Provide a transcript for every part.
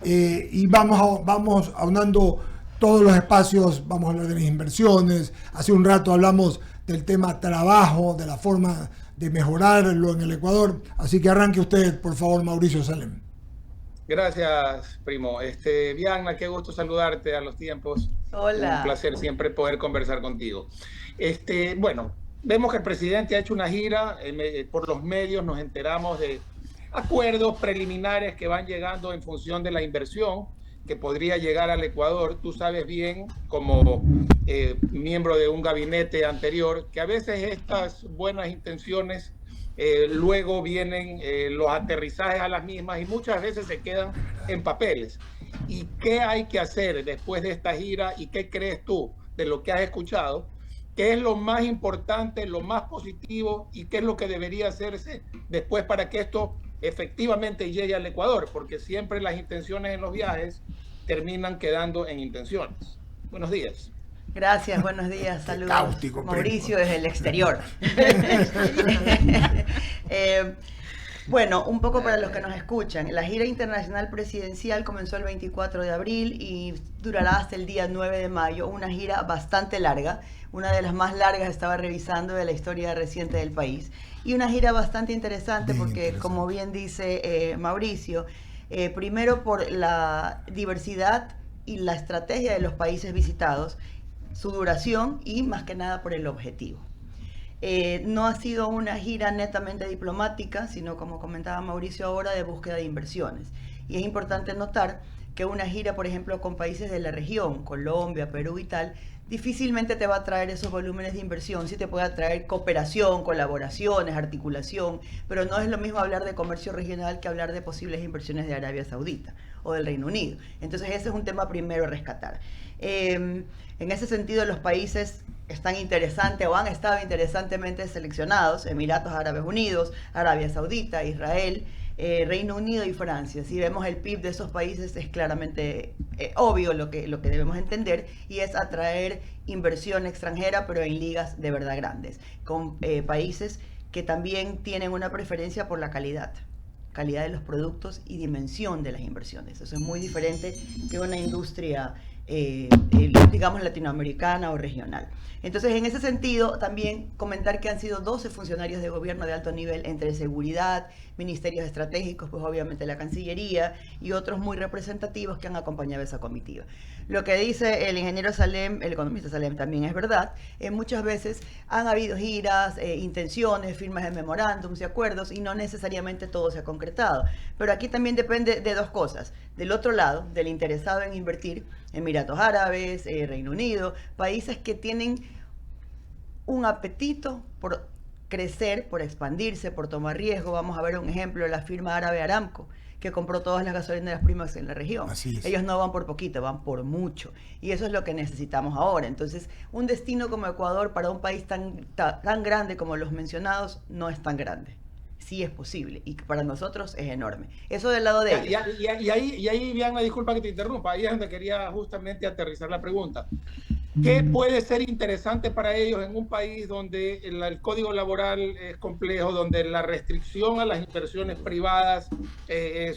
y vamos aunando todos los espacios. Vamos a hablar de las inversiones. Hace un rato hablamos del tema trabajo, de la forma de mejorarlo en el Ecuador. Así que arranque usted, por favor, Mauricio Salem. Gracias, primo. Bianca, qué gusto saludarte a los tiempos. Hola. Un placer siempre poder conversar contigo. Bueno, vemos que el presidente ha hecho una gira, por los medios nos enteramos de acuerdos preliminares que van llegando en función de la inversión que podría llegar al Ecuador. Tú sabes bien, como miembro de un gabinete anterior, que a veces estas buenas intenciones luego vienen los aterrizajes a las mismas y muchas veces se quedan en papeles. ¿Y qué hay que hacer después de esta gira? ¿Y qué crees tú de lo que has escuchado? ¿Qué es lo más importante, lo más positivo y qué es lo que debería hacerse después para que esto efectivamente llegue al Ecuador? Porque siempre las intenciones en los viajes terminan quedando en intenciones. Buenos días. Gracias, buenos días, saludos. Cáustico, Mauricio desde el exterior. Bueno, un poco para los que nos escuchan, la gira internacional presidencial comenzó el 24 de abril y durará hasta el día 9 de mayo, una gira bastante larga, una de las más largas estaba revisando de la historia reciente del país, y una gira bastante interesante porque, como bien dice Mauricio, primero por la diversidad y la estrategia de los países visitados, su duración y más que nada por el objetivo. No ha sido una gira netamente diplomática, sino, como comentaba Mauricio ahora, de búsqueda de inversiones. Y es importante notar que una gira, por ejemplo, con países de la región, Colombia, Perú y tal, difícilmente te va a traer esos volúmenes de inversión. Sí te puede traer cooperación, colaboraciones, articulación, pero no es lo mismo hablar de comercio regional que hablar de posibles inversiones de Arabia Saudita o del Reino Unido. Entonces ese es un tema primero a rescatar. En ese sentido, los países están interesantes o han estado interesantemente seleccionados: Emiratos Árabes Unidos, Arabia Saudita, Israel, Reino Unido y Francia. Si vemos el PIB de esos países, es claramente obvio lo que debemos entender, y es atraer inversión extranjera, pero en ligas de verdad grandes, con países que también tienen una preferencia por la calidad de los productos y dimensión de las inversiones. Eso es muy diferente que una industria digamos latinoamericana o regional. Entonces, en ese sentido, también comentar que han sido 12 funcionarios de gobierno de alto nivel, entre seguridad, ministerios estratégicos, pues obviamente la Cancillería y otros muy representativos que han acompañado esa comitiva. Lo que dice el ingeniero Salem, el economista Salem, también es verdad. Muchas veces han habido giras, intenciones, firmas de memorándums y acuerdos, y no necesariamente todo se ha concretado. Pero aquí también depende de dos cosas. Del otro lado, del interesado en invertir, Emiratos Árabes, Reino Unido, países que tienen un apetito por crecer, por expandirse, por tomar riesgo. Vamos a ver un ejemplo: la firma árabe Aramco, que compró todas las gasolineras primas en la región. Ellos no van por poquito, van por mucho. Y eso es lo que necesitamos ahora. Entonces, un destino como Ecuador para un país tan grande como los mencionados no es tan grande. Sí es posible, y para nosotros es enorme. Eso del lado de ellos. Y ahí, Bianca, disculpa que te interrumpa, ahí es donde quería justamente aterrizar la pregunta. ¿Qué puede ser interesante para ellos en un país donde el código laboral es complejo, donde la restricción a las inversiones privadas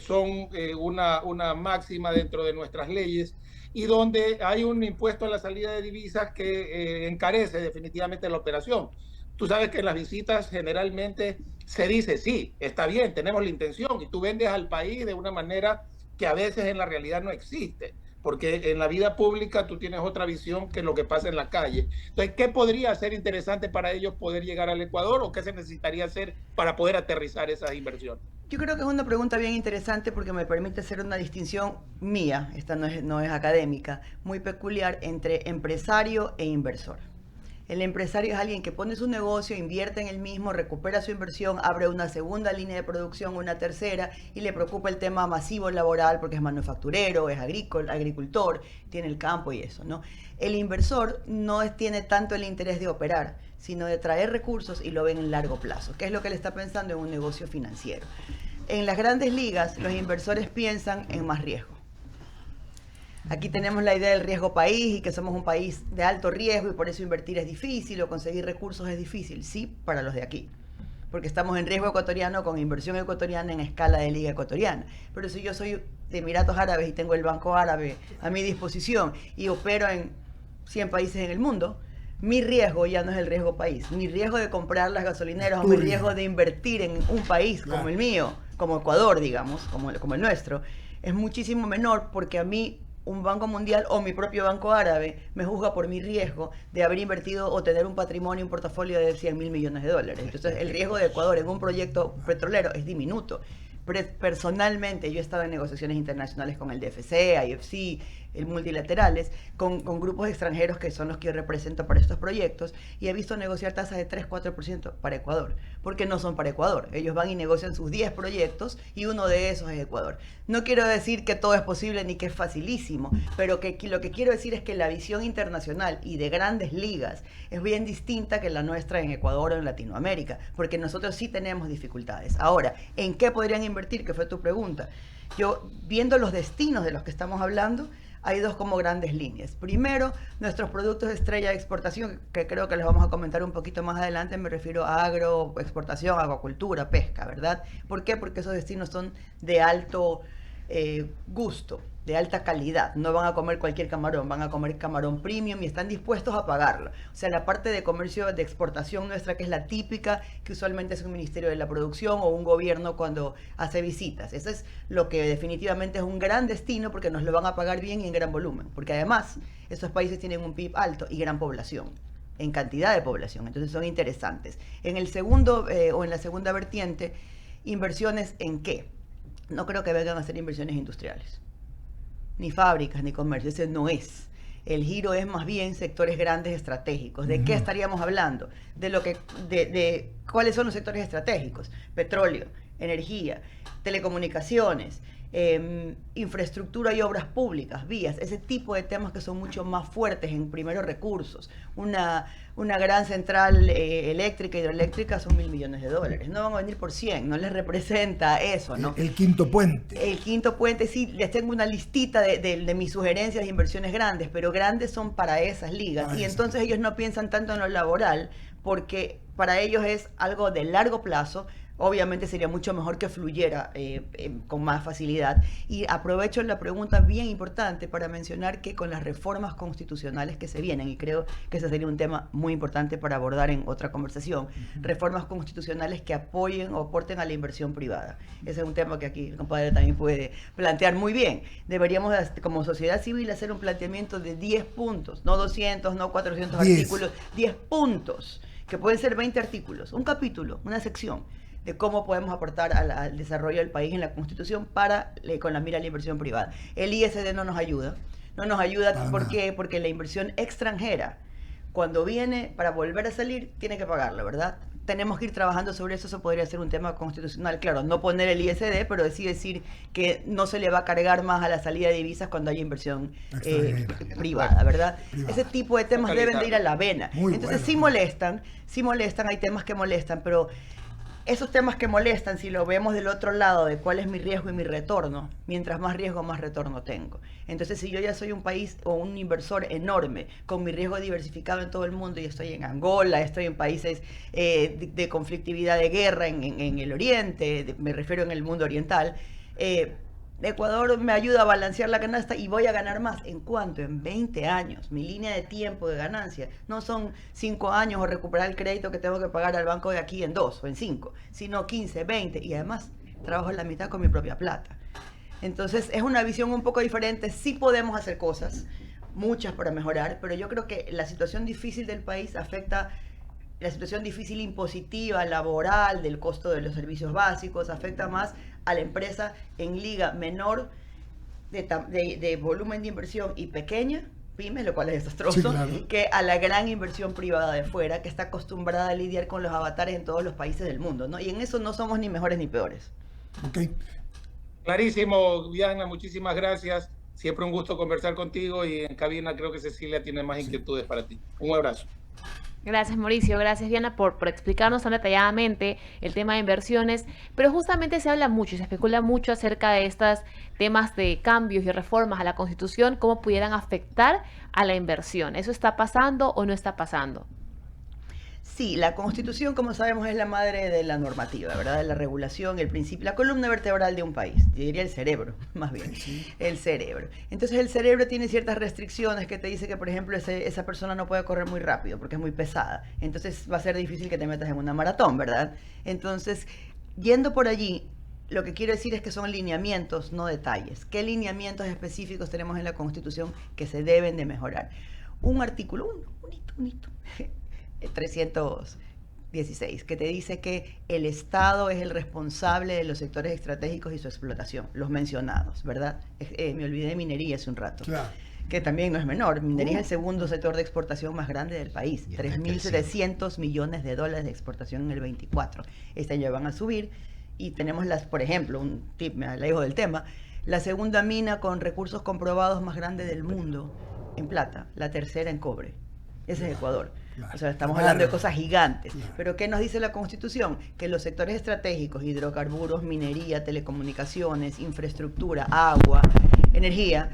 son una máxima dentro de nuestras leyes, y donde hay un impuesto a la salida de divisas que encarece definitivamente la operación? Tú sabes que en las visitas generalmente se dice, sí, está bien, tenemos la intención, y tú vendes al país de una manera que a veces en la realidad no existe, porque en la vida pública tú tienes otra visión que lo que pasa en la calle. Entonces, ¿qué podría ser interesante para ellos poder llegar al Ecuador, o qué se necesitaría hacer para poder aterrizar esas inversiones? Yo creo que es una pregunta bien interesante porque me permite hacer una distinción mía, esta no es académica, muy peculiar, entre empresario e inversor. El empresario es alguien que pone su negocio, invierte en el mismo, recupera su inversión, abre una segunda línea de producción, una tercera, y le preocupa el tema masivo laboral porque es manufacturero, es agricultor, tiene el campo y eso, ¿no? El inversor no tiene tanto el interés de operar, sino de traer recursos, y lo ven en largo plazo, que es lo que él está pensando en un negocio financiero. En las grandes ligas, los inversores piensan en más riesgo. Aquí tenemos la idea del riesgo país y que somos un país de alto riesgo y por eso invertir es difícil o conseguir recursos es difícil. Sí, para los de aquí, porque estamos en riesgo ecuatoriano con inversión ecuatoriana en escala de liga ecuatoriana. Pero si yo soy de Emiratos Árabes y tengo el Banco Árabe a mi disposición y opero en 100 países en el mundo, mi riesgo ya no es el riesgo país. Mi riesgo de comprar las gasolineras o mi riesgo de invertir en un país como el mío, como Ecuador, digamos, como el nuestro, es muchísimo menor porque a mí un banco mundial o mi propio banco árabe me juzga por mi riesgo de haber invertido o tener un patrimonio, un portafolio de 100.000 millones de dólares. Entonces, el riesgo de Ecuador en un proyecto petrolero es diminuto. Personalmente, yo he estado en negociaciones internacionales con el DFC, IFC, el multilaterales, con grupos extranjeros que son los que yo represento para estos proyectos, y he visto negociar tasas de 3-4% para Ecuador, porque no son para Ecuador. Ellos van y negocian sus 10 proyectos y uno de esos es Ecuador. No quiero decir que todo es posible ni que es facilísimo, pero que lo que quiero decir es que la visión internacional y de grandes ligas es bien distinta que la nuestra en Ecuador o en Latinoamérica, porque nosotros sí tenemos dificultades. Ahora, ¿en qué podrían invertir? Que fue tu pregunta. Yo, viendo los destinos de los que estamos hablando, hay dos como grandes líneas. Primero, nuestros productos de estrella de exportación, que creo que les vamos a comentar un poquito más adelante, me refiero a agro, exportación, acuacultura, pesca, ¿verdad? ¿Por qué? Porque esos destinos son de alto gusto, de alta calidad. No van a comer cualquier camarón, van a comer camarón premium y están dispuestos a pagarlo. O sea, la parte de comercio de exportación nuestra, que es la típica, que usualmente es un ministerio de la producción o un gobierno cuando hace visitas. Eso es lo que definitivamente es un gran destino porque nos lo van a pagar bien y en gran volumen. Porque además, esos países tienen un PIB alto y gran población, en cantidad de población. Entonces son interesantes. En el segundo o en la segunda vertiente, inversiones ¿en qué? No creo que vengan a hacer inversiones industriales, ni fábricas, ni comercio. Ese no es. El giro es más bien sectores grandes estratégicos. ¿De qué estaríamos hablando? De cuáles son los sectores estratégicos: petróleo, energía, telecomunicaciones, infraestructura y obras públicas, vías, ese tipo de temas que son mucho más fuertes en primeros recursos. Una gran central eléctrica, hidroeléctrica, son $1.000 millones. No van a venir por 100, no les representa eso, ¿no? El quinto puente. El quinto puente, sí, les tengo una listita de mis sugerencias de inversiones grandes, pero grandes son para esas ligas. Y entonces ellos no piensan tanto en lo laboral, porque para ellos es algo de largo plazo. Obviamente sería mucho mejor que fluyera con más facilidad. Y aprovecho la pregunta bien importante para mencionar que con las reformas constitucionales que se vienen, y creo que ese sería un tema muy importante para abordar en otra conversación, reformas constitucionales que apoyen o aporten a la inversión privada. Ese es un tema que aquí el compadre también puede plantear muy bien. Deberíamos, como sociedad civil, hacer un planteamiento de 10 puntos, no 200, no 400 artículos, 10 puntos, que pueden ser 20 artículos, un capítulo, una sección, de cómo podemos aportar al desarrollo del país en la Constitución con la mira a la inversión privada. El ISD no nos ayuda. ¿Por qué? Porque la inversión extranjera, cuando viene para volver a salir, tiene que pagarla, ¿verdad? Tenemos que ir trabajando sobre eso. Eso podría ser un tema constitucional. Claro, no poner el ISD, pero sí decir que no se le va a cargar más a la salida de divisas cuando haya inversión privada, ¿verdad? Ese tipo de temas deben de ir a la vena. Entonces sí molestan, hay temas que molestan, pero esos temas que molestan, si lo vemos del otro lado de cuál es mi riesgo y mi retorno, mientras más riesgo, más retorno tengo. Entonces, si yo ya soy un país o un inversor enorme, con mi riesgo diversificado en todo el mundo, y estoy en Angola, estoy en países de conflictividad, de guerra en el Oriente, me refiero en el mundo oriental, Ecuador me ayuda a balancear la canasta y voy a ganar más. ¿En cuánto? En 20 años. Mi línea de tiempo de ganancia no son 5 años o recuperar el crédito que tengo que pagar al banco de aquí en 2 o en 5, sino 15, 20, y además trabajo en la mitad con mi propia plata. Entonces es una visión un poco diferente. Sí podemos hacer cosas, muchas para mejorar, pero yo creo que la situación difícil del país afecta. La situación difícil impositiva, laboral, del costo de los servicios básicos, afecta más a la empresa en liga menor de volumen de inversión y pequeña, pymes, lo cual es desastroso, sí, claro, que a la gran inversión privada de fuera, que está acostumbrada a lidiar con los avatares en todos los países del mundo, ¿no? Y en eso no somos ni mejores ni peores. Okay. Clarísimo, Diana, muchísimas gracias. Siempre un gusto conversar contigo, y en cabina creo que Cecilia tiene más inquietudes para ti. Un abrazo. Gracias, Mauricio. Gracias, Diana, por explicarnos tan detalladamente el tema de inversiones. Pero justamente se habla mucho y se especula mucho acerca de estos temas de cambios y reformas a la Constitución, cómo pudieran afectar a la inversión. ¿Eso está pasando o no está pasando? Sí, la Constitución, como sabemos, es la madre de la normativa, ¿verdad? De la regulación, el principio, la columna vertebral de un país. Yo diría el cerebro, más bien. Sí. El cerebro. Entonces, el cerebro tiene ciertas restricciones que te dice que, por ejemplo, esa persona no puede correr muy rápido porque es muy pesada. Entonces, va a ser difícil que te metas en una maratón, ¿verdad? Entonces, yendo por allí, lo que quiero decir es que son lineamientos, no detalles. ¿Qué lineamientos específicos tenemos en la Constitución que se deben de mejorar? Un artículo, un hito. 316, que te dice que el Estado es el responsable de los sectores estratégicos y su explotación, los mencionados, ¿verdad? Me olvidé de minería hace un rato. Claro. Que también no es menor. Minería es el segundo sector de exportación más grande del país. 3.700 millones de dólares de exportación en el 24. Este año van a subir y tenemos por ejemplo, un tip, me alejo del tema, la segunda mina con recursos comprobados más grande del mundo en plata, la tercera en cobre. Ese es Ecuador. Claro. O sea, estamos hablando de cosas gigantes. Claro. Pero ¿qué nos dice la Constitución? Que los sectores estratégicos, hidrocarburos, minería, telecomunicaciones, infraestructura, agua, energía,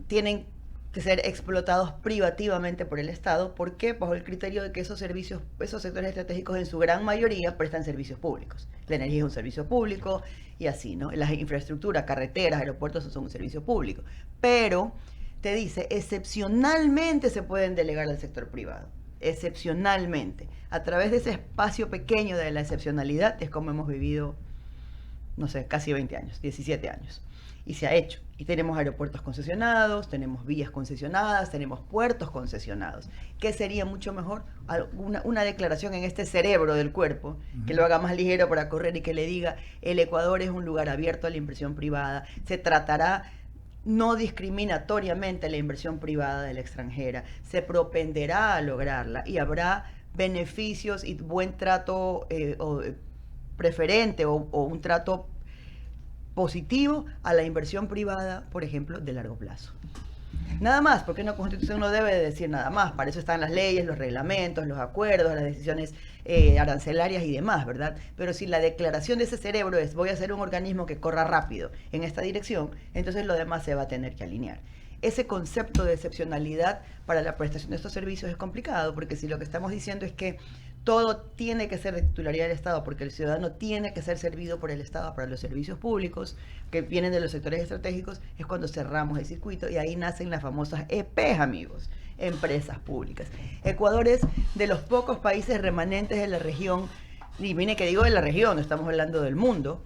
tienen que ser explotados privativamente por el Estado. ¿Por qué? Bajo el criterio de que esos sectores estratégicos en su gran mayoría prestan servicios públicos. La energía es un servicio público y así, ¿no? Las infraestructuras, carreteras, aeropuertos son un servicio público. Pero te dice, excepcionalmente se pueden delegar al sector privado. Excepcionalmente. A través de ese espacio pequeño de la excepcionalidad es como hemos vivido, no sé, casi 20 años, 17 años. Y se ha hecho. Y tenemos aeropuertos concesionados, tenemos vías concesionadas, tenemos puertos concesionados. ¿Qué sería mucho mejor? Una declaración en este cerebro del cuerpo, que lo haga más ligero para correr y que le diga, el Ecuador es un lugar abierto a la inversión privada, se tratará no discriminatoriamente la inversión privada de la extranjera, se propenderá a lograrla y habrá beneficios y buen trato preferente o un trato positivo a la inversión privada, por ejemplo, de largo plazo. Nada más, porque una Constitución no debe de decir nada más. Para eso están las leyes, los reglamentos, los acuerdos, las decisiones arancelarias y demás, ¿verdad? Pero si la declaración de ese cerebro es voy a hacer un organismo que corra rápido en esta dirección, entonces lo demás se va a tener que alinear. Ese concepto de excepcionalidad para la prestación de estos servicios es complicado, porque si lo que estamos diciendo es que todo tiene que ser de titularidad del Estado, porque el ciudadano tiene que ser servido por el Estado para los servicios públicos que vienen de los sectores estratégicos, es cuando cerramos el circuito y ahí nacen las famosas EPs, amigos, empresas públicas. Ecuador es de los pocos países remanentes de la región, y viene que digo de la región, estamos hablando del mundo,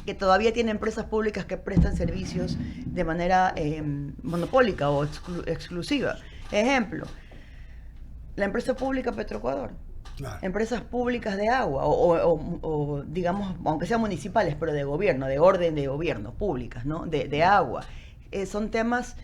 que todavía tiene empresas públicas que prestan servicios de manera monopólica o exclusiva. Ejemplo, la empresa pública Petroecuador. Claro. Empresas públicas de agua o digamos, aunque sean municipales, pero de gobierno, de orden de gobierno, públicas, ¿no? De agua. Son temas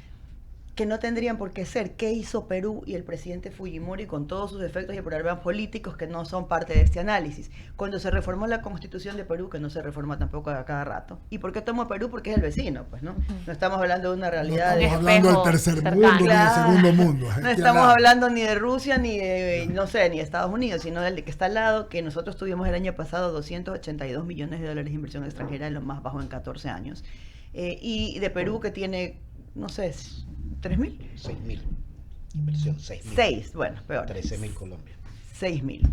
que no tendrían por qué ser. ¿Qué hizo Perú y el presidente Fujimori con todos sus efectos y problemas políticos que no son parte de este análisis? Cuando se reformó la Constitución de Perú, que no se reforma tampoco a cada rato. ¿Y por qué tomo Perú? Porque es el vecino, pues, ¿no? No estamos hablando de una realidad... No estamos hablando del tercer mundo ni del segundo mundo. No estamos hablando ni de Rusia, ni de, no sé, ni de Estados Unidos, sino del de que está al lado, que nosotros tuvimos el año pasado 282 millones de dólares de inversión extranjera, lo más bajo en 14 años. Y de Perú, que tiene, no sé... ¿3.000? 6.000. Inversión 6.000. 6, bueno, peor. 13.000 Colombia. 6.000.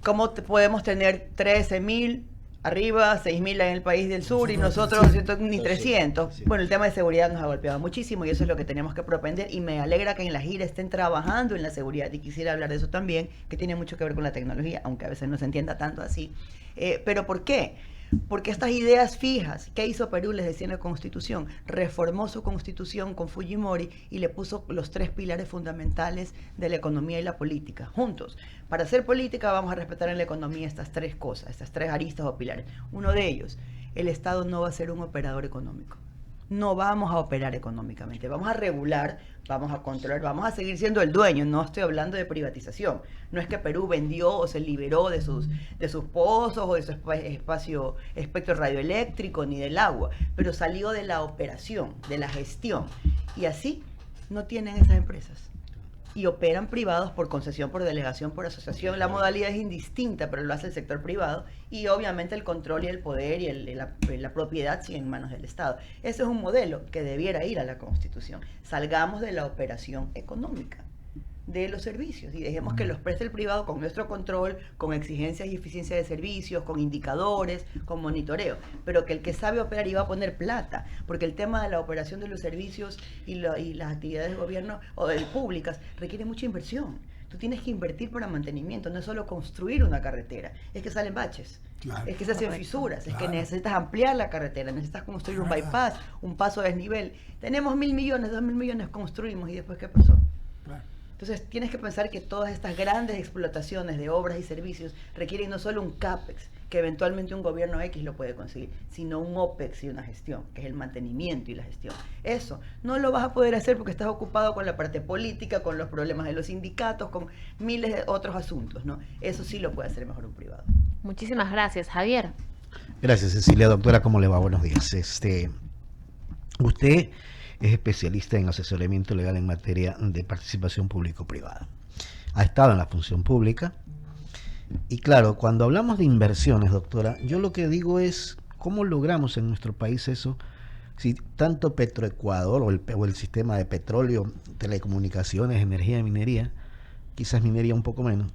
¿Cómo podemos tener 13.000 arriba, 6.000 en el país del sur y nosotros ni 300? Sí. Bueno, el tema de seguridad nos ha golpeado muchísimo y eso es lo que tenemos que propender y me alegra que en la gira estén trabajando en la seguridad y quisiera hablar de eso también, que tiene mucho que ver con la tecnología, aunque a veces no se entienda tanto así. ¿Pero por qué? Porque estas ideas fijas, ¿qué hizo Perú? Les decía en la Constitución, reformó su Constitución con Fujimori y le puso los 3 pilares fundamentales de la economía y la política, juntos. Para hacer política vamos a respetar en la economía estas 3 cosas, estas 3 aristas o pilares. Uno de ellos, el Estado no va a ser un operador económico. No vamos a operar económicamente, vamos a regular, vamos a controlar, vamos a seguir siendo el dueño, no estoy hablando de privatización. No es que Perú vendió o se liberó de sus pozos o de su espectro radioeléctrico ni del agua, pero salió de la operación, de la gestión. Y así no tienen esas empresas. Y operan privados por concesión, por delegación, por asociación. La modalidad es indistinta, pero lo hace el sector privado. Y obviamente el control y el poder y la propiedad siguen en manos del Estado. Ese es un modelo que debiera ir a la Constitución. Salgamos de la operación económica. de los servicios y dejemos que los preste el privado con nuestro control, con exigencias y eficiencia de servicios, con indicadores, con monitoreo, pero que el que sabe operar iba a poner plata, porque el tema de la operación de los servicios y las actividades de gobierno o de públicas requiere mucha inversión. Tú tienes que invertir para mantenimiento, no es solo construir una carretera, es que salen baches, Claro. es que se hacen fisuras, es que Claro. necesitas ampliar la carretera, necesitas construir un Claro. bypass, un paso a desnivel. Tenemos 1.000 millones, 2.000 millones, construimos y después ¿qué pasó? Claro. Entonces tienes que pensar que todas estas grandes explotaciones de obras y servicios requieren no solo un CAPEX, que eventualmente un gobierno X lo puede conseguir, sino un OPEX y una gestión, que es el mantenimiento y la gestión. Eso no lo vas a poder hacer porque estás ocupado con la parte política, con los problemas de los sindicatos, con miles de otros asuntos, ¿no? Eso sí lo puede hacer mejor un privado. Muchísimas gracias, Javier. Gracias, Cecilia. Doctora, ¿cómo le va? Buenos días. Usted es especialista en asesoramiento legal en materia de participación público-privada. Ha estado en la función pública. Y claro, cuando hablamos de inversiones, doctora, yo lo que digo es, ¿cómo logramos en nuestro país eso? Si tanto Petroecuador o el sistema de petróleo, telecomunicaciones, energía y minería, quizás minería un poco menos,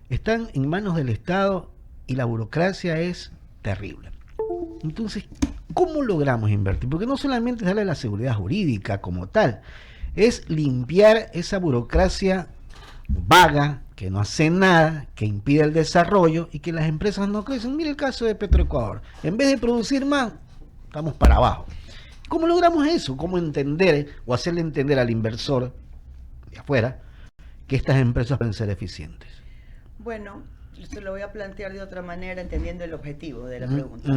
están en manos del Estado y la burocracia es terrible. Entonces, ¿cómo logramos invertir? Porque no solamente es darle la seguridad jurídica como tal, es limpiar esa burocracia vaga, que no hace nada, que impide el desarrollo y que las empresas no crecen. Mira el caso de Petroecuador. En vez de producir más, estamos para abajo. ¿Cómo logramos eso? ¿Cómo entender o hacerle entender al inversor de afuera que estas empresas pueden ser eficientes? Bueno, se lo voy a plantear de otra manera, entendiendo el objetivo de la pregunta.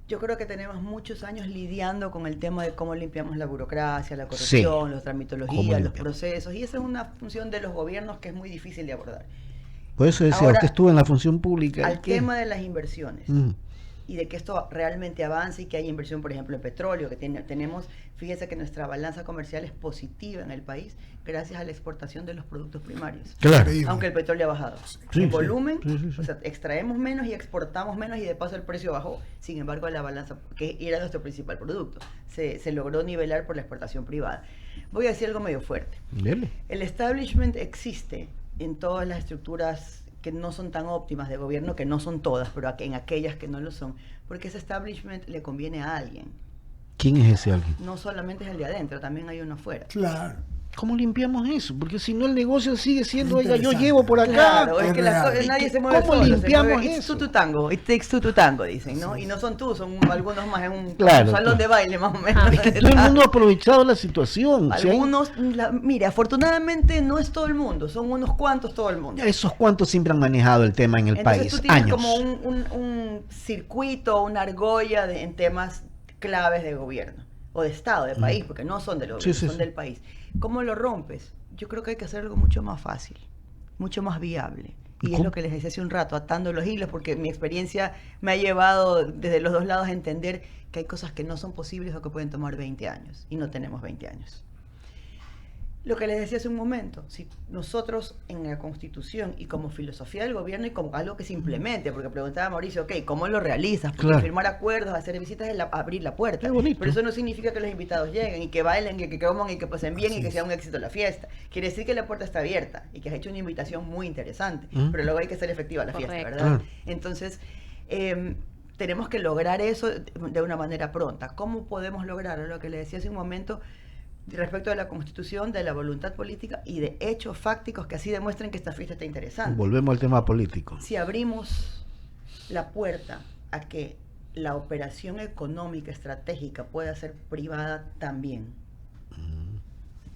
Yo creo que tenemos muchos años lidiando con el tema de cómo limpiamos la burocracia, la corrupción, Sí. las ¿Cómo tramitologías, los limpiamos? procesos, y esa es una función de los gobiernos que es muy difícil de abordar. Por eso decía, Ahora, usted estuvo en la función pública. Al ¿qué? tema de las inversiones Ujú. y de que esto realmente avance y que haya inversión, por ejemplo, en petróleo, que tenemos, fíjese que nuestra balanza comercial es positiva en el país gracias a la exportación de los productos primarios. Claro. Increíble. Aunque el petróleo ha bajado. Sí, En sí. volumen, Sí. o sea, extraemos menos y exportamos menos y de paso el precio bajó. Sin embargo, la balanza, que era nuestro principal producto, se logró nivelar por la exportación privada. Voy a decir algo medio fuerte. Dele. El establishment existe en todas las estructuras que no son tan óptimas de gobierno, que no son todas, pero en aquellas que no lo son, porque ese establishment le conviene a alguien. ¿Quién es ese alguien? No solamente es el de adentro, también hay uno afuera. Claro. ¿Cómo limpiamos eso? Porque si no el negocio sigue siendo, oiga, yo Interesante. llevo por acá. Claro, es es que real. nadie ¿Y se mueve cómo solo, se limpiamos mueve, It's eso? two to tango, it takes two to tango, dicen, ¿no? Y no son tú, son algunos más en un Claro, salón claro. de baile, más o menos. Es que todo el mundo ha aprovechado la situación. Si hay- Algunos, mire, afortunadamente no es todo el mundo, son unos cuantos todo el mundo. esos cuantos siempre han manejado el tema en el Entonces país. tú tienes Años. como un circuito, una argolla en temas claves de gobierno o de Estado, de país, porque no son del gobierno, Sí, sí, son sí. del país. ¿Cómo lo rompes? Yo creo que hay que hacer algo mucho más fácil, mucho más viable. ¿Y Y es cómo? lo que les decía hace un rato, atando los hilos, porque mi experiencia me ha llevado desde los dos lados a entender que hay cosas que no son posibles o que pueden tomar 20 años, y no tenemos 20 años. Lo que les decía hace un momento, si nosotros en la Constitución y como filosofía del gobierno y como algo que se implemente, porque preguntaba Mauricio, ok, ¿cómo lo realizas? Porque Claro. firmar acuerdos, hacer visitas es abrir la puerta. Qué bonito. Pero eso no significa que los invitados lleguen y que bailen, que coman y que pasen bien Así y que es. sea un éxito la fiesta. Quiere decir que la puerta está abierta y que has hecho una invitación muy interesante, Mm. pero luego hay que hacer efectiva la fiesta, Correcto. ¿verdad? Claro. Entonces, tenemos que lograr eso de una manera pronta. ¿Cómo podemos lograrlo? Lo que le decía hace un momento respecto de la Constitución, de la voluntad política y de hechos fácticos que así demuestren que esta fiesta está interesante. Volvemos al tema político. Si abrimos la puerta a que la operación económica estratégica pueda ser privada también,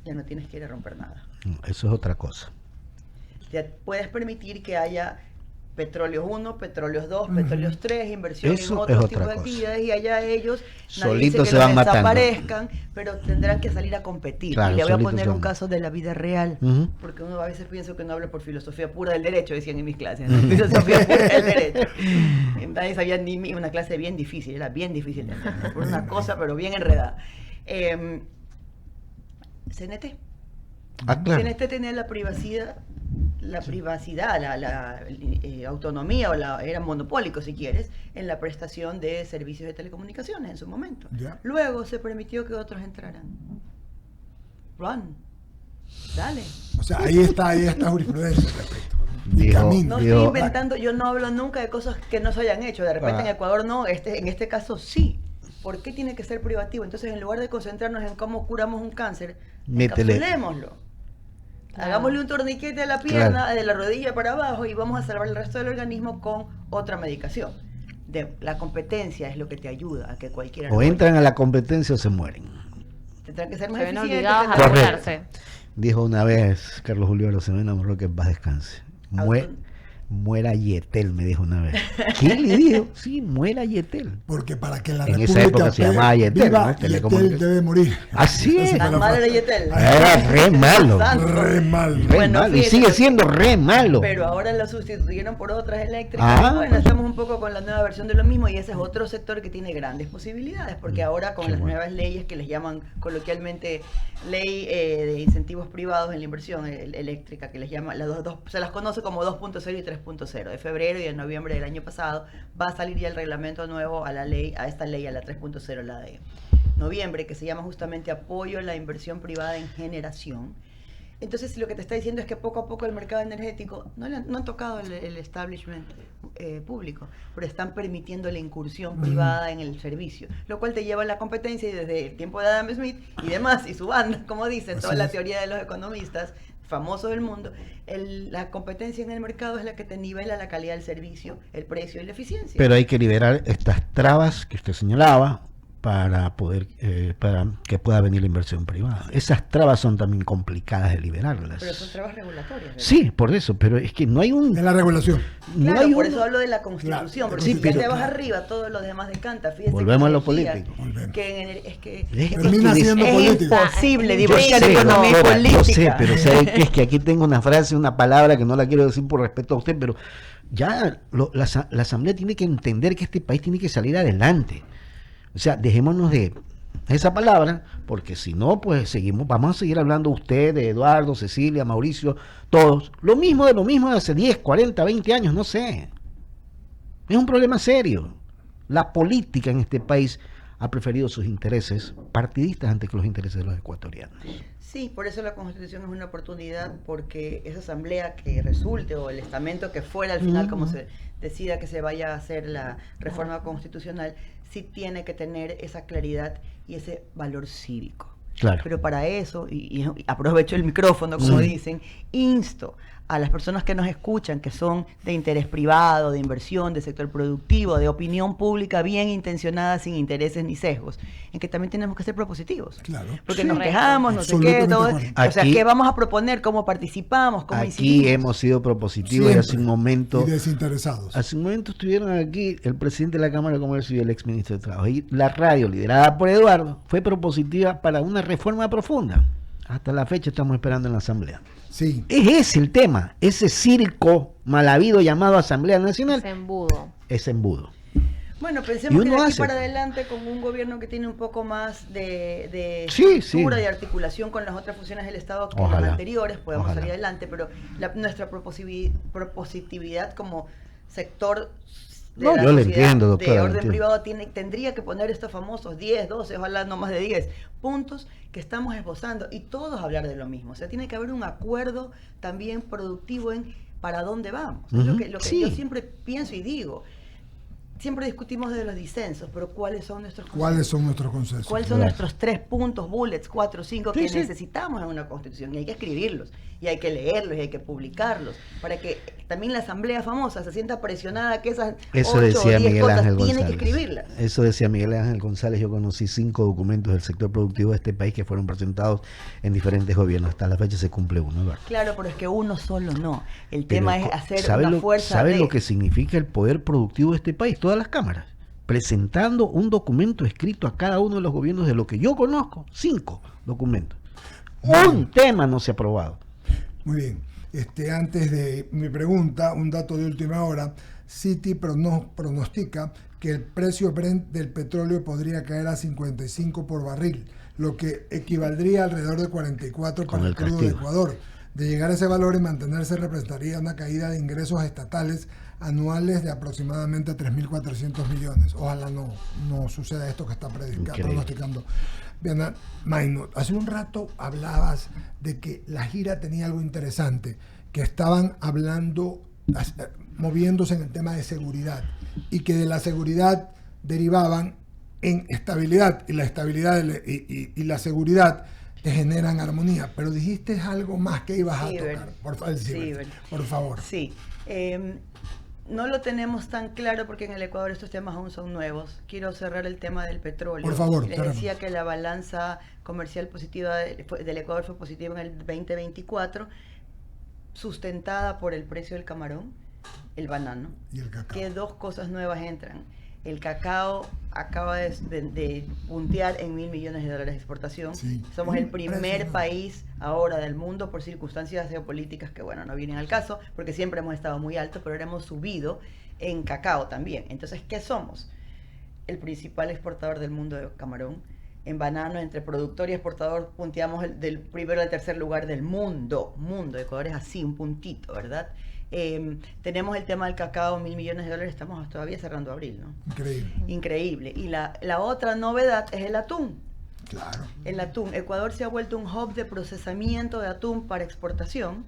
ya no tienes que ir a romper nada. Eso es otra cosa. Ya puedes permitir que haya Petróleos 1, Petróleos 2, Petróleos 3, inversión Eso en es otros otra tipos de cosa. actividades y allá ellos Solitos dice se que van los matando. desaparezcan, pero tendrán que salir a competir. Claro, y le voy a solitos poner se un van. caso de la vida real, Ujú. porque uno a veces piensa que no habla por filosofía pura del derecho, decían en mis clases, ¿no? Filosofía pura del derecho. Nadie sabía ni una clase bien difícil, era bien difícil de entender, por una cosa, pero bien enredada. CNT. Ah, claro. CNT tenía la privacidad, la autonomía, era monopólico si quieres, en la prestación de servicios de telecomunicaciones en su momento. Ya. Luego se permitió que otros entraran. Run. Dale. O sea, ahí está jurisprudencia al respecto. No estoy inventando, yo no hablo nunca de cosas que no se hayan hecho. De repente en Ecuador no, en este caso sí. ¿Por qué tiene que ser privativo? Entonces, en lugar de concentrarnos en cómo curamos un cáncer, encapsulémoslo. Hagámosle un torniquete a la pierna, de la rodilla para abajo, y vamos a salvar el resto del organismo con otra medicación. La competencia es lo que te ayuda a que cualquiera... O entran a la competencia o se mueren. Tendrán que ser más eficientes. obligados a regularse. Dijo una vez Carlos Julio Arosemena Morro, que en paz descanse. Muera Yetel, me dijo una vez. ¿Quién le dijo? Sí, muera Yetel. Porque para que la en República esa época se llamaba Yetel, viva, ¿no? Yetel debe morir. Así es. Tan malo era Yetel. Era re malo. Re mal. Re malo. Y sigue siendo re malo. Pero ahora lo sustituyeron por otras eléctricas. Bueno, estamos un poco con la nueva versión de lo mismo, y ese es otro sector que tiene grandes posibilidades, porque ahora con las nuevas leyes que les llaman coloquialmente ley de incentivos privados en la inversión eléctrica, que les llama, se las conoce como 2.0 y 3.0. De febrero y en noviembre del año pasado va a salir ya el reglamento nuevo a la esta ley, a la 3.0, la de noviembre, que se llama justamente apoyo a la inversión privada en generación. Entonces, lo que te está diciendo es que poco a poco el mercado energético no han tocado el establishment público, pero están permitiendo la incursión privada en el servicio, lo cual te lleva a la competencia, y desde el tiempo de Adam Smith y demás, y su banda, como dicen, toda la teoría de los economistas famosos del mundo, la competencia en el mercado es la que te nivela la calidad del servicio, el precio y la eficiencia. Pero hay que liberar estas trabas que usted señalaba para poder para que pueda venir la inversión privada. Esas trabas son también complicadas de liberarlas. Pero son trabas regulatorias, ¿verdad? Sí, por eso, pero es que no hay un... De la regulación. No claro, hay por un... eso hablo de la Constitución, Claro, porque sí, si pero, te vas arriba, todo lo demás decanta. Fíjate, volvemos a lo decía político. Termina siendo político. Es imposible Yo divorciar sé, economía y doctora, política. yo sé, pero ¿sabe qué? Es que aquí tengo una frase, una palabra que no la quiero decir por respeto a usted, pero ya la Asamblea tiene que entender que este país tiene que salir adelante. O sea, dejémonos de esa palabra, porque si no, pues vamos a seguir hablando usted, de Eduardo, Cecilia, Mauricio, todos, lo mismo de hace 10, 40, 20 años, no sé. Es un problema serio. La política en este país ha preferido sus intereses partidistas antes que los intereses de los ecuatorianos. Sí, por eso la Constitución es una oportunidad, porque esa asamblea que resulte, o el estamento que fuera al final, como se decida que se vaya a hacer la reforma constitucional, sí tiene que tener esa claridad y ese valor cívico. Claro. Pero para eso, y aprovecho el micrófono, como dicen, insto a las personas que nos escuchan, que son de interés privado, de inversión, de sector productivo, de opinión pública bien intencionada, sin intereses ni sesgos, en que también tenemos que ser propositivos. Claro. Porque Sí, nos quejamos, no sé qué, todo. O sea, ¿qué vamos a proponer? ¿Cómo participamos? ¿Cómo incidimos? Aquí hemos sido propositivos y hace un momento... Y desinteresados. Hace un momento estuvieron aquí el presidente de la Cámara de Comercio y el exministro de Trabajo. Y la radio, liderada por Eduardo, fue propositiva para una reforma profunda. Hasta la fecha estamos esperando en la Asamblea. Sí. Es ese el tema, ese circo mal habido llamado Asamblea Nacional. Ese embudo. Ese embudo. Bueno, pensemos que de aquí hace. para adelante, con un gobierno que tiene un poco más de Sí, estructura sí. y articulación con las otras funciones del Estado que Ojalá. las anteriores, podemos Ojalá. salir adelante, pero nuestra propositividad como sector de No, la yo le sociedad entiendo, doctora, de le orden entiendo. privado tendría que poner estos famosos 10, 12, ojalá no más de 10 puntos que estamos esbozando, y todos hablar de lo mismo. O sea, tiene que haber un acuerdo también productivo en para dónde vamos. Es lo que Sí. yo siempre pienso y digo. Siempre discutimos de los disensos, pero ¿cuáles son nuestros consensos? ¿Cuáles son nuestros consensos? ¿Cuáles son Claro. nuestros 3 puntos, bullets, 4, 5 Sí, que sí. necesitamos en una constitución? Y hay que escribirlos, y hay que leerlos, y hay que publicarlos, para que también la asamblea famosa se sienta presionada que esas Eso 8 o decía 10 Miguel cosas Ángel tiene que González. escribirlas. Eso decía Miguel Ángel González. Yo conocí 5 documentos del sector productivo de este país que fueron presentados en diferentes gobiernos. Hasta la fecha se cumple uno, Eduardo. Claro, pero es que uno solo no. El Pero tema es hacer ¿sabe una fuerza ¿sabe de... lo que significa el poder productivo de este país? Todas las cámaras. Presentando un documento escrito a cada uno de los gobiernos de lo que yo conozco. 5 documentos. Un tema no se ha aprobado. Muy bien. Antes de mi pregunta, un dato de última hora. Citi pronostica que el precio Brent del petróleo podría caer a 55 por barril, lo que equivaldría alrededor de 44 Con para el el crudo de castigo. Ecuador. De llegar a ese valor y mantenerse, representaría una caída de ingresos estatales anuales de aproximadamente 3.400 millones. Ojalá no suceda esto que está pronosticando Viana Maynor. Hace un rato hablabas de que la gira tenía algo interesante, que estaban hablando, moviéndose en el tema de seguridad, y que de la seguridad derivaban en estabilidad, y la estabilidad y la seguridad te generan armonía. Pero dijiste algo más que ibas a tocar. Por favor. Sí. No lo tenemos tan claro porque en el Ecuador estos temas aún son nuevos. Quiero cerrar el tema del petróleo. Por favor. Les decía que la balanza comercial positiva del Ecuador fue positiva en el 2024, sustentada por el precio del camarón, el banano. Y el cacao. Que dos cosas nuevas entran. El cacao acaba de puntear en $1.000 millones de exportación. Sí. Somos el primer país ahora del mundo por circunstancias geopolíticas que, bueno, no vienen al caso, porque siempre hemos estado muy altos, pero ahora hemos subido en cacao también. Entonces, ¿qué somos? El principal exportador del mundo de camarón. En banano, entre productor y exportador, punteamos del primero al tercer lugar del mundo. Ecuador es así, un puntito, ¿verdad? Tenemos el tema del cacao, $1.000 millones, estamos todavía cerrando abril, ¿no? Increíble. Y la otra novedad es el atún. Claro. El atún. Ecuador se ha vuelto un hub de procesamiento de atún para exportación,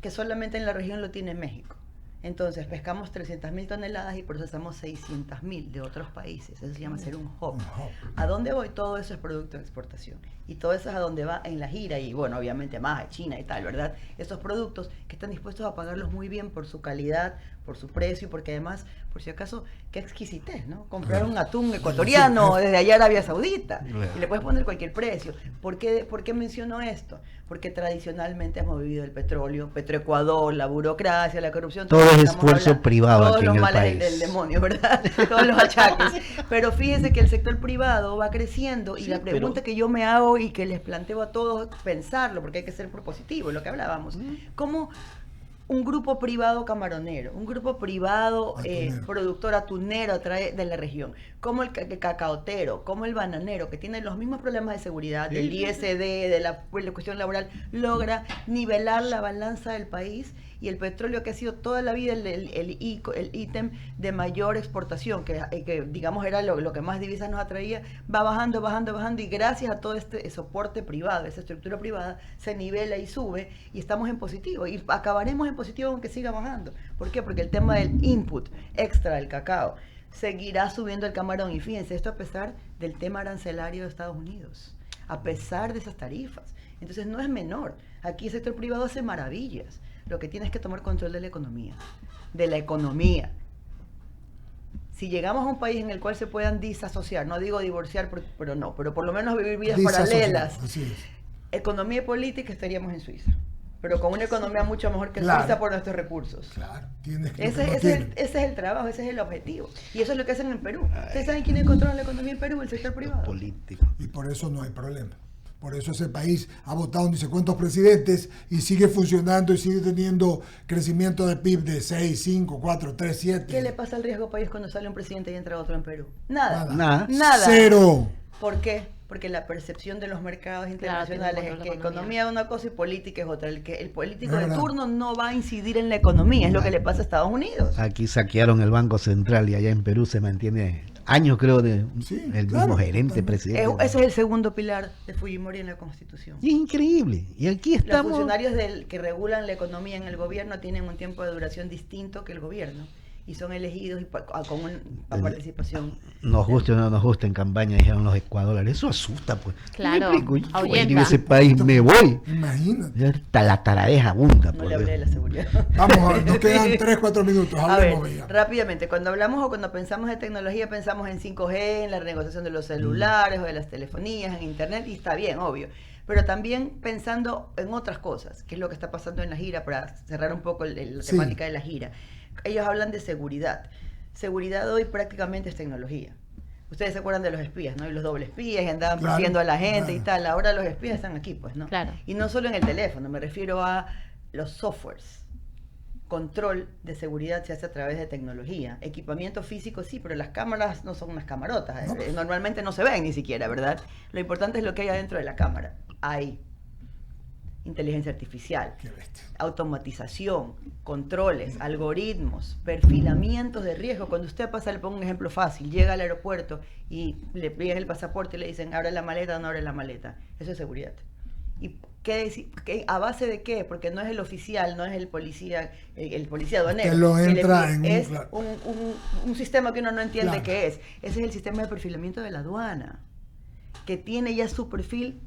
que solamente en la región lo tiene México. Entonces, pescamos 300.000 toneladas y procesamos 600.000 de otros países. Eso se llama ser un hub. ¿A dónde voy? Todo eso es producto de exportación. Y todo eso es a donde va en la gira. Y bueno, obviamente más a China y tal, ¿verdad? Esos productos que están dispuestos a pagarlos muy bien por su calidad, por su precio, porque además, por si acaso, qué exquisitez, ¿no? Comprar un atún ecuatoriano desde allá Arabia Saudita y le puedes poner cualquier precio. ¿Por qué menciono esto? Porque tradicionalmente hemos vivido el petróleo, Petroecuador, la burocracia, la corrupción. Todo es esfuerzo privado aquí en el país. Todos los males del demonio, ¿verdad? Todos los achaques. Pero fíjense que el sector privado va creciendo y la pregunta que yo me hago y que les planteo a todos pensarlo, porque hay que ser propositivo, lo que hablábamos. ¿Cómo un grupo privado camaronero, un grupo privado productor atunero de la región, como el cacaotero, como el bananero, que tiene los mismos problemas de seguridad, del ISD, de la cuestión laboral, logra nivelar la balanza del país? Y el petróleo, que ha sido toda la vida el ítem de mayor exportación, que digamos era lo que más divisas nos atraía, va bajando, y gracias a todo este soporte privado, esa estructura privada, se nivela y sube, y estamos en positivo, y acabaremos en positivo aunque siga bajando. ¿Por qué? Porque el tema del input extra del cacao seguirá subiendo el camarón, y fíjense, esto a pesar del tema arancelario de Estados Unidos, a pesar de esas tarifas. Entonces no es menor, aquí el sector privado hace maravillas. Lo que tienes que tomar control de la economía. Si llegamos a un país en el cual se puedan disasociar, no digo divorciar, pero por lo menos vivir vidas paralelas, economía y política, estaríamos en Suiza. Pero con una economía mucho mejor que Suiza por nuestros recursos. Claro, ese es el trabajo, ese es el objetivo. Y eso es lo que hacen en Perú. ¿Ustedes saben quiénes controlan la economía en Perú? El sector privado. Político. Y por eso no hay problema. Por eso ese país ha votado ni sé cuántos presidentes y sigue funcionando y sigue teniendo crecimiento de PIB de 6, 5, 4, 3, 7. ¿Qué le pasa al riesgo país cuando sale un presidente y entra otro en Perú? Nada. Cero. ¿Por qué? Porque la percepción de los mercados internacionales es que economía es una cosa y política es otra. El político de turno no va a incidir en la economía, es lo que le pasa a Estados Unidos. Aquí saquearon el Banco Central y allá en Perú se mantiene años, creo, el mismo gerente, presidente. Ese es el segundo pilar de Fujimori en la Constitución. Increíble. Y aquí estamos. Los funcionarios que regulan la economía en el gobierno tienen un tiempo de duración distinto que el gobierno. Y son elegidos con una participación. Nos guste o no nos guste, en campaña dijeron los ecuatorianos. Eso asusta, pues. Claro. Yo en ese país me voy. Imagínate. La taradeja abunda. No le hablé de la seguridad. Vamos, nos quedan 3-4 minutos. Hablemos, a ver, rápidamente. Cuando hablamos o cuando pensamos de tecnología, pensamos en 5G, en la renegociación de los celulares o de las telefonías, en Internet, y está bien, obvio. Pero también pensando en otras cosas, que es lo que está pasando en la gira, para cerrar un poco la temática de la gira. Ellos hablan de seguridad. Seguridad hoy prácticamente es tecnología. Ustedes se acuerdan de los espías, ¿no? Y los dobles espías, y andaban persiguiendo a la gente y tal. Ahora los espías están aquí, pues, ¿no? Claro. Y no solo en el teléfono, me refiero a los softwares. Control de seguridad se hace a través de tecnología. Equipamiento físico sí, pero las cámaras no son unas camarotas. Normalmente no se ven ni siquiera, ¿verdad? Lo importante es lo que hay adentro de la cámara. Ahí. inteligencia artificial, Qué bestia. automatización, controles, algoritmos, perfilamientos de riesgo. Cuando usted pasa, le pongo un ejemplo fácil, llega al aeropuerto y le piden el pasaporte y le dicen, abre la maleta o no abre la maleta. Eso es seguridad. ¿Y a base de qué? Porque no es el oficial, no es el policía aduanero. Que lo entra es claro. un sistema que uno no entiende Claro. qué es. Ese es el sistema de perfilamiento de la aduana, que tiene ya su perfil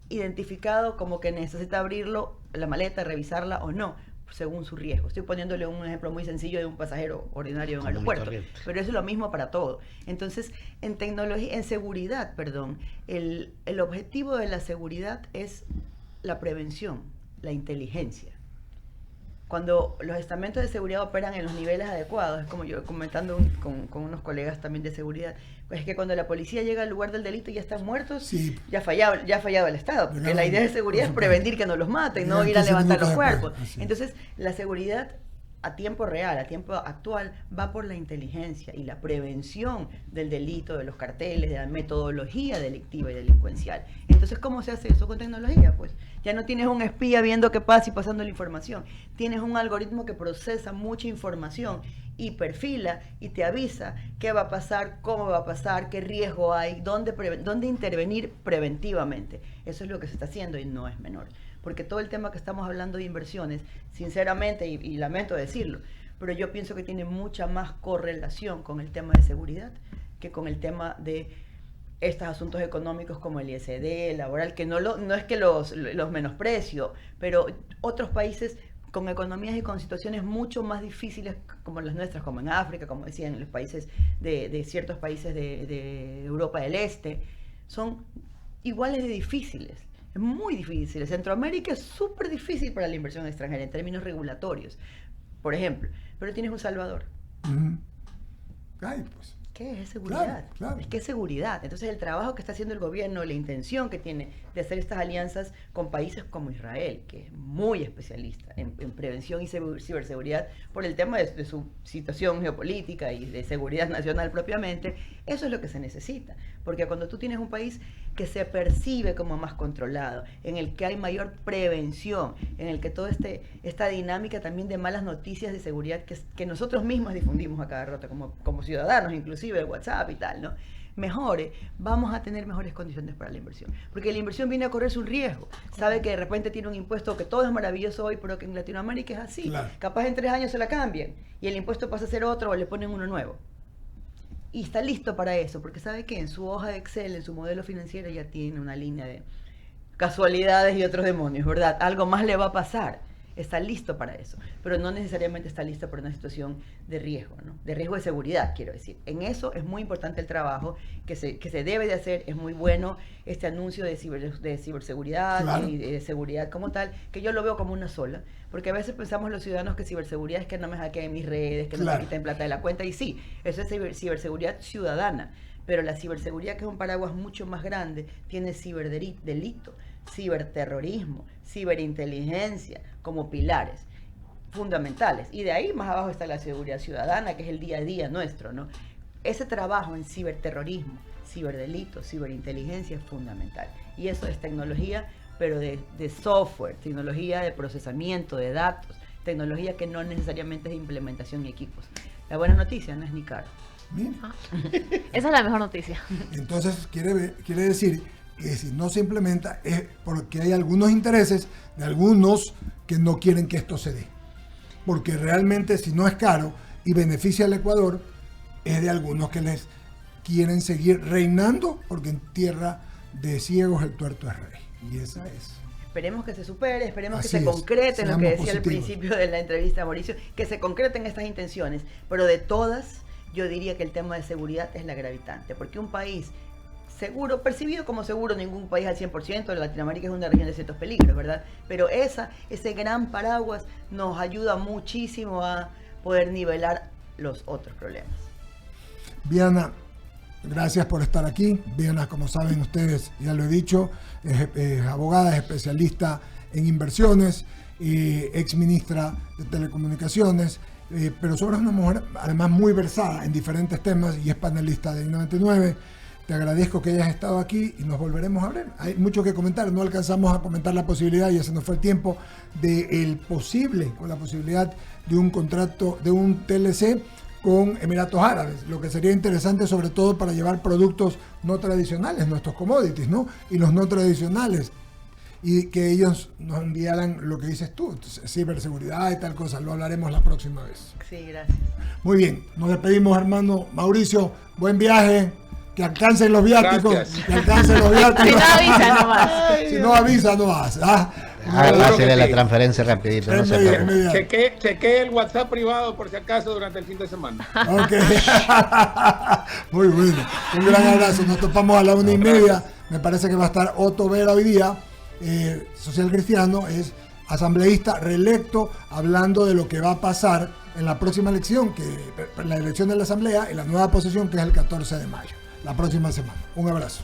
identificado como que necesita abrirlo, la maleta, revisarla o no, según su riesgo. Estoy poniéndole un ejemplo muy sencillo de un pasajero ordinario de un aeropuerto, pero eso es lo mismo para todo. Entonces, en seguridad, el objetivo de la seguridad es la prevención, la inteligencia. Cuando los estamentos de seguridad operan en los niveles adecuados, es como yo comentando con unos colegas también de seguridad, pues es que cuando la policía llega al lugar del delito y ya están muertos, Sí. ya ha fallado el Estado, porque la idea de seguridad es prevenir que no los maten, no ir a 15 levantar los minutos cuerpos. después, así es. Entonces, la seguridad a tiempo real, a tiempo actual, va por la inteligencia y la prevención del delito, de los carteles, de la metodología delictiva y delincuencial. Entonces, ¿cómo se hace eso con tecnología? Pues ya no tienes un espía viendo qué pasa y pasando la información. Tienes un algoritmo que procesa mucha información y perfila y te avisa qué va a pasar, cómo va a pasar, qué riesgo hay, dónde intervenir preventivamente. Eso es lo que se está haciendo y no es menor. Porque todo el tema que estamos hablando de inversiones, sinceramente, y lamento decirlo, pero yo pienso que tiene mucha más correlación con el tema de seguridad que con el tema de estos asuntos económicos como el ISD, laboral, que no es que los menosprecio, pero otros países con economías y con situaciones mucho más difíciles como las nuestras, como en África, como decían, los países de ciertos países de Europa del Este, son iguales de difíciles. Es muy difícil. Centroamérica es súper difícil para la inversión extranjera en términos regulatorios, por ejemplo. Pero tienes un Salvador. Ay, pues. ¿Qué es seguridad? Claro. Es que es seguridad. Entonces el trabajo que está haciendo el gobierno, la intención que tiene de hacer estas alianzas con países como Israel, que es muy especialista en prevención y ciberseguridad por el tema de su situación geopolítica y de seguridad nacional propiamente, eso es lo que se necesita. Porque cuando tú tienes un país que se percibe como más controlado, en el que hay mayor prevención, en el que toda esta dinámica también de malas noticias de seguridad que nosotros mismos difundimos a cada rato como ciudadanos, inclusive el WhatsApp y tal, ¿no? Mejore, vamos a tener mejores condiciones para la inversión. Porque la inversión viene a correrse un riesgo. Sabe que de repente tiene un impuesto que todo es maravilloso hoy, pero que en Latinoamérica es así. Claro. Capaz en 3 años se la cambian y el impuesto pasa a ser otro o le ponen uno nuevo. Y está listo para eso, porque sabe que en su hoja de Excel, en su modelo financiero ya tiene una línea de casualidades y otros demonios, ¿verdad? Algo más le va a pasar. Está listo para eso, pero no necesariamente está listo para una situación de riesgo, ¿no? De riesgo de seguridad, quiero decir. En eso es muy importante el trabajo que se debe de hacer. Es muy bueno este anuncio de ciberseguridad, claro, y de seguridad como tal, que yo lo veo como una sola, porque a veces pensamos los ciudadanos que ciberseguridad es que no me hackeen mis redes, que no me quiten plata de la cuenta, y sí, eso es ciberseguridad ciudadana, pero la ciberseguridad, que es un paraguas mucho más grande, tiene ciberdelito, ciberterrorismo, ciberinteligencia como pilares fundamentales, y de ahí más abajo está la seguridad ciudadana, que es el día a día nuestro, ¿no? Ese trabajo en ciberterrorismo, ciberdelito, ciberinteligencia es fundamental, y eso es tecnología, pero de software, tecnología de procesamiento de datos, tecnología que no necesariamente es de implementación y equipos. La buena noticia no es ni caro. Esa es la mejor noticia. Entonces quiere decir que si no se implementa es porque hay algunos intereses de algunos que no quieren que esto se dé. Porque realmente si no es caro y beneficia al Ecuador, es de algunos que les quieren seguir reinando, porque en tierra de ciegos el tuerto es rey. Y esa es. Esperemos que se supere, esperemos Así que se es. concreten lo Seamos que decía al positivos. principio de la entrevista, Mauricio, que se concreten estas intenciones, pero de todas, yo diría que el tema de seguridad es la gravitante, porque un país seguro, percibido como seguro, ningún país al 100%, Latinoamérica es una región de ciertos peligros, ¿verdad? Pero ese gran paraguas nos ayuda muchísimo a poder nivelar los otros problemas. Viana, gracias por estar aquí. Viana, como saben ustedes, ya lo he dicho, es abogada, es especialista en inversiones, ex ministra de Telecomunicaciones, pero sobre es una mujer además muy versada en diferentes temas y es panelista de I99. te agradezco que hayas estado aquí y nos volveremos a ver. Hay mucho que comentar, no alcanzamos a comentar la posibilidad, ya se nos fue el tiempo, con la posibilidad de un contrato, de un TLC con Emiratos Árabes, lo que sería interesante sobre todo para llevar productos no tradicionales, nuestros commodities, ¿no? Y los no tradicionales, y que ellos nos enviaran lo que dices tú, ciberseguridad y tal cosa, lo hablaremos la próxima vez. Sí, gracias. Muy bien, nos despedimos, hermano Mauricio, buen viaje, que alcancen los viáticos, Gracias. que alcancen los viáticos. Si no avisa nomás. Si no avisa, no hace. Hacerle la sí. transferencia rapidito, no se preocupe. Chequé el WhatsApp privado por si acaso durante el fin de semana. Ok. Muy bueno. Un gran abrazo. Nos topamos a la 1:30. Me parece que va a estar Otto Vera hoy día. Social Cristiano es asambleísta reelecto, hablando de lo que va a pasar en la próxima elección, la elección de la asamblea y la nueva posesión, que es el 14 de mayo, la próxima semana. Un abrazo.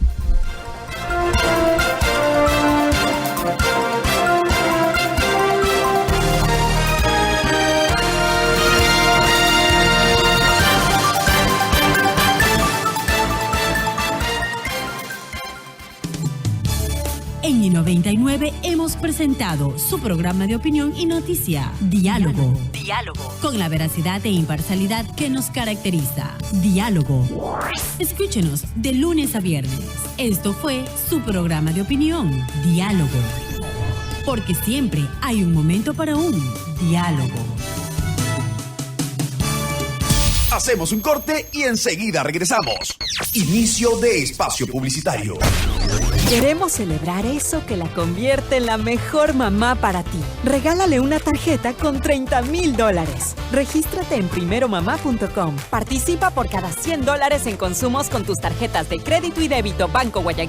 En I99 hemos presentado su programa de opinión y noticia, Diálogo. Con la veracidad e imparcialidad que nos caracteriza. Diálogo. Escúchenos de lunes a viernes. Esto fue su programa de opinión, Diálogo. Porque siempre hay un momento para un diálogo. Hacemos un corte y enseguida regresamos. Inicio de espacio publicitario. Queremos celebrar eso que la convierte en la mejor mamá para ti. Regálale una tarjeta con $30,000. Regístrate en primeromamá.com. Participa por cada $100 en consumos con tus tarjetas de crédito y débito Banco Guayaquil